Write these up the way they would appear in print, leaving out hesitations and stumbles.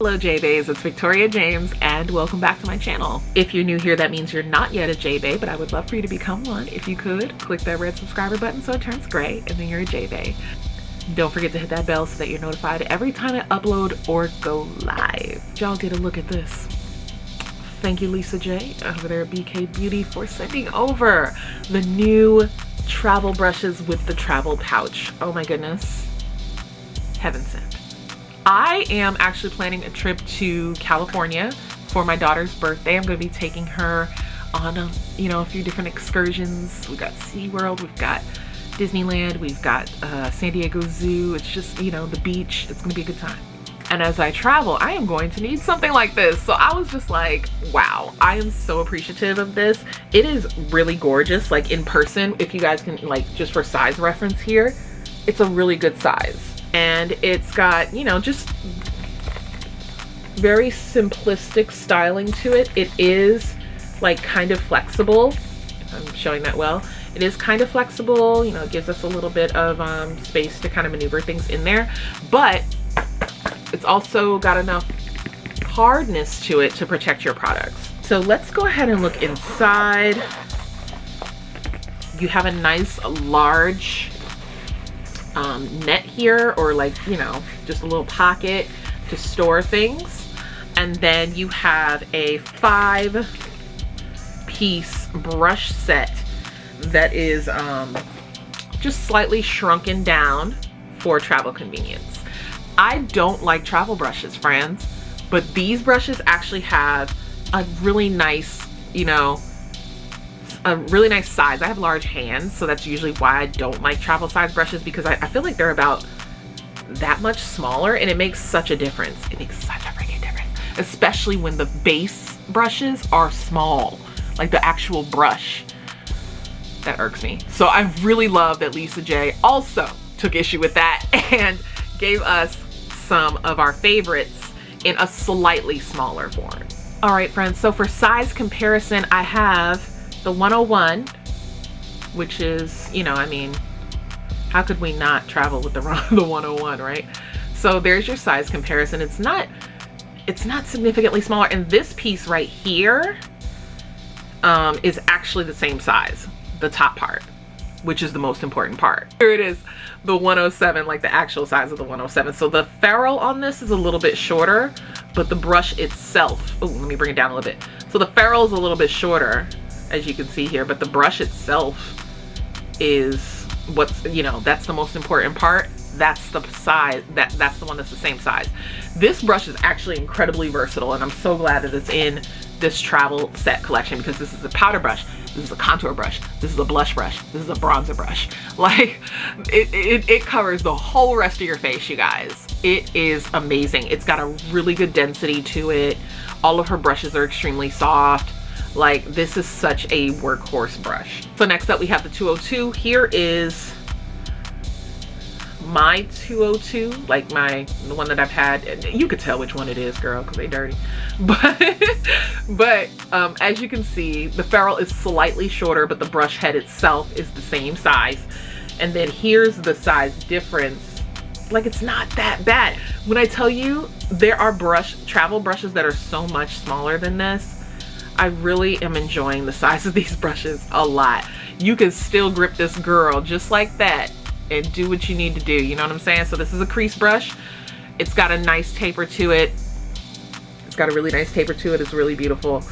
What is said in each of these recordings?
Hello J-Bays, it's Victoria James and welcome back to my channel. If you're new here, that means you're not yet a J-Bay, but I would love for you to become one. If you could, click that red subscriber button so it turns gray and then you're a J-Bay. Don't forget to hit that bell so that you're notified every time I upload or go live. Y'all get a look at this. Thank you Lisa J over there at BK Beauty for sending over the new travel brushes with the travel pouch. Oh my goodness, heaven sent. I am actually planning a trip to California for my daughter's birthday. I'm going to be taking her on a few different excursions. We've got SeaWorld, we've got Disneyland, we've got San Diego Zoo. It's just, the beach. It's going to be a good time. And as I travel, I am going to need something like this. So I was just like, wow, I am so appreciative of this. It is really gorgeous, like in person. If you guys can, like, just for size reference here, it's a really good size. And it's got, just very simplistic styling to it. It is like kind of flexible. If I'm showing that well. It is kind of flexible, it gives us a little bit of space to kind of maneuver things in there. But it's also got enough hardness to it to protect your products. So let's go ahead and look inside. You have a nice large net here, or like, just a little pocket to store things. And then you have a 5-piece brush set that is just slightly shrunken down for travel convenience. I don't like travel brushes, friends, but these brushes actually have a really nice, a really nice size. I have large hands, so that's usually why I don't like travel size brushes, because I feel like they're about that much smaller and it makes such a difference. It makes such a freaking difference, especially when the base brushes are small, like the actual brush. That irks me. So I really love that Lisa J also took issue with that and gave us some of our favorites in a slightly smaller form. All right, friends, so for size comparison, I have the 101, which is, how could we not travel with the 101, right? So there's your size comparison. It's not significantly smaller, and this piece right here is actually the same size, the top part, which is the most important part. Here it is, the 107, like the actual size of the 107. So the ferrule on this is a little bit shorter, but the brush itself, oh, let me bring it down a little bit. So the ferrule is a little bit shorter, as you can see here, but the brush itself is what's, that's the most important part. That's the size, that's the one that's the same size. This brush is actually incredibly versatile, and I'm so glad that it's in this travel set collection, because this is a powder brush, this is a contour brush, this is a blush brush, this is a bronzer brush. Like, it covers the whole rest of your face, you guys. It is amazing. It's got a really good density to it. All of her brushes are extremely soft. Like, this is such a workhorse brush. So next up we have the 202. Here is my 202, like the one that I've had. You could tell which one it is, girl, because they dirty. But as you can see, the ferrule is slightly shorter, but the brush head itself is the same size. And then here's the size difference. Like, it's not that bad. When I tell you there are travel brushes that are so much smaller than this, I really am enjoying the size of these brushes a lot. You can still grip this girl just like that and do what you need to do, you know what I'm saying? So this is a crease brush. It's got a nice taper to it. It's got a really nice taper to it. It's really beautiful.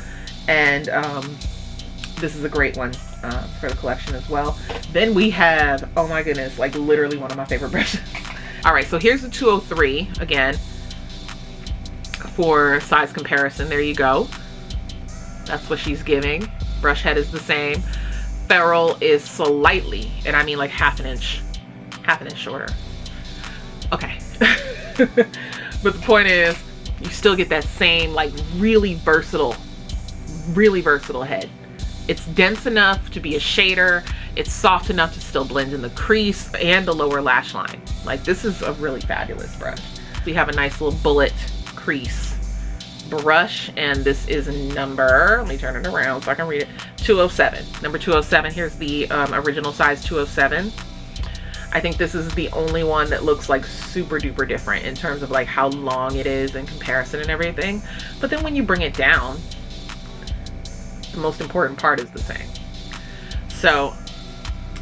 And this is a great one for the collection as well. Then we have, oh my goodness, like literally one of my favorite brushes. All right, so here's the 203 again for size comparison. There you go. That's what she's giving. Brush head is the same. Ferrule is slightly, and I mean like half an inch shorter. Okay. But the point is, you still get that same, like, really versatile head. It's dense enough to be a shader. It's soft enough to still blend in the crease and the lower lash line. Like, this is a really fabulous brush. We have a nice little bullet crease brush, and this is number, let me turn it around so I can read it, 207. Number 207. Here's the original size 207. I think this is the only one that looks like super duper different in terms of like how long it is in comparison and everything. But then when you bring it down, the most important part is the same. So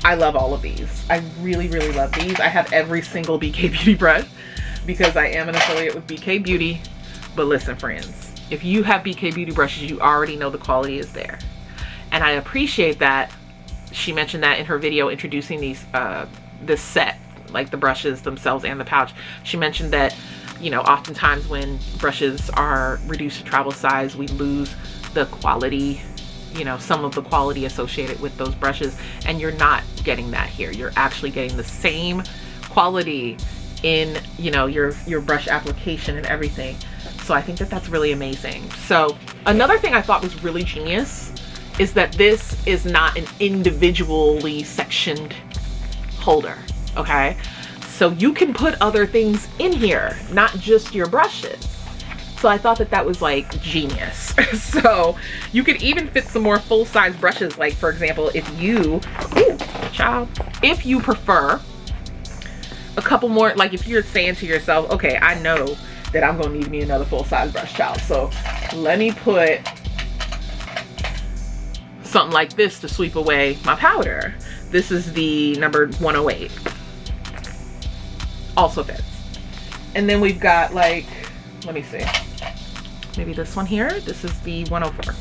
I love all of these. I really, really love these. I have every single BK Beauty brush because I am an affiliate with BK Beauty. But listen, friends, if you have BK Beauty brushes, you already know the quality is there. And I appreciate that. She mentioned that in her video introducing these, this set, like the brushes themselves and the pouch. She mentioned that, you know, oftentimes when brushes are reduced to travel size, we lose the quality, you know, some of the quality associated with those brushes, and you're not getting that here. You're actually getting the same quality in, you know, your brush application and everything. So I think that that's really amazing. So another thing I thought was really genius is that this is not an individually sectioned holder, okay? So you can put other things in here, not just your brushes. So I thought that that was like genius. So you could even fit some more full-size brushes, like for example, if you, if you prefer a couple more, like if you're saying to yourself, okay, I know that I'm gonna need me another full-size brush, child, so let me put something like this to sweep away my powder. This is the number 108. Also fits. And then we've got like, let me see, maybe this one here. This is the 104.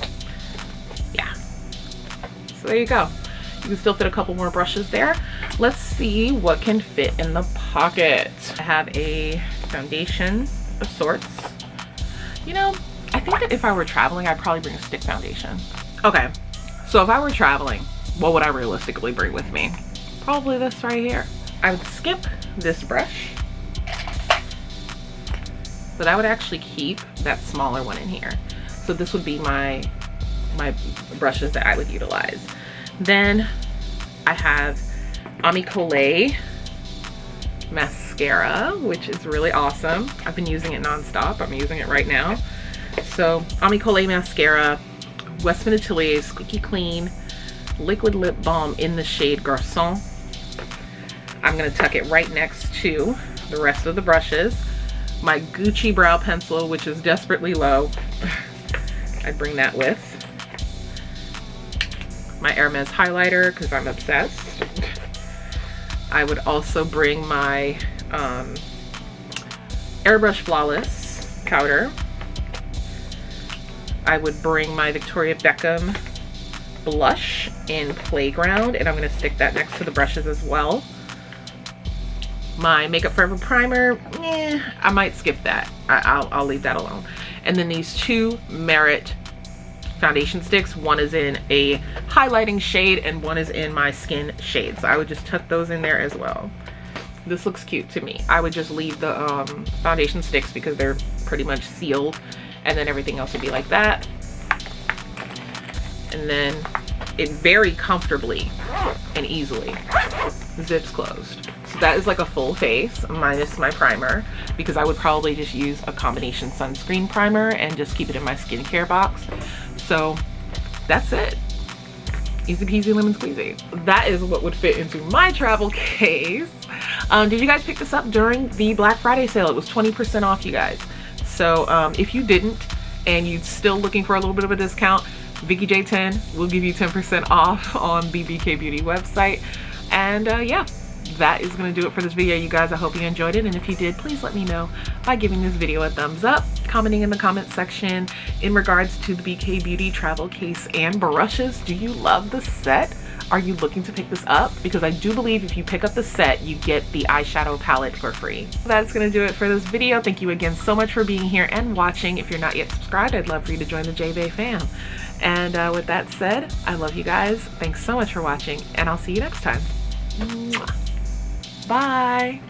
Yeah. So there you go. You can still fit a couple more brushes there. Let's see what can fit in the pocket. I have a foundation of sorts. You know, I think that if I were traveling, I'd probably bring a stick foundation. Okay. So if I were traveling, what would I realistically bring with me? Probably this right here. I would skip this brush, but I would actually keep that smaller one in here. So this would be my brushes that I would utilize. Then I have Ami Collet mascara, which is really awesome. I've been using it nonstop. I'm using it right now. So Ami Collet mascara, Westman Atelier Squeaky Clean Liquid Lip Balm in the shade Garçon. I'm gonna tuck it right next to the rest of the brushes. My Gucci brow pencil, which is desperately low. I bring that with. My Hermes highlighter, because I'm obsessed. I would also bring my Airbrush Flawless powder. I would bring my Victoria Beckham blush in Playground, and I'm going to stick that next to the brushes as well. My Makeup Forever primer, I might skip that. I'll leave that alone. And then these two Merit foundation sticks. One is in a highlighting shade and one is in my skin shade. So I would just tuck those in there as well. This looks cute to me. I would just leave the foundation sticks because they're pretty much sealed, and then everything else would be like that. And then it very comfortably and easily zips closed. So that is like a full face minus my primer, because I would probably just use a combination sunscreen primer and just keep it in my skincare box. So that's it. Easy peasy lemon squeezy. That is what would fit into my travel case. Did you guys pick this up during the Black Friday sale? It was 20% off, you guys. So if you didn't and you're still looking for a little bit of a discount, Vikeejeah 10 will give you 10% off on the BK Beauty website. And yeah, that is going to do it for this video, you guys. I hope you enjoyed it, and if you did, please let me know by giving this video a thumbs up, commenting in the comment section in regards to the BK Beauty travel case and brushes. Do you love the set? Are you looking to pick this up? Because I do believe if you pick up the set, you get the eyeshadow palette for free. That's going to do it for this video. Thank you again so much for being here and watching. If you're not yet subscribed, I'd love for you to join the JBay fam. And with that said, I love you guys. Thanks so much for watching, and I'll see you next time. Mwah. Bye.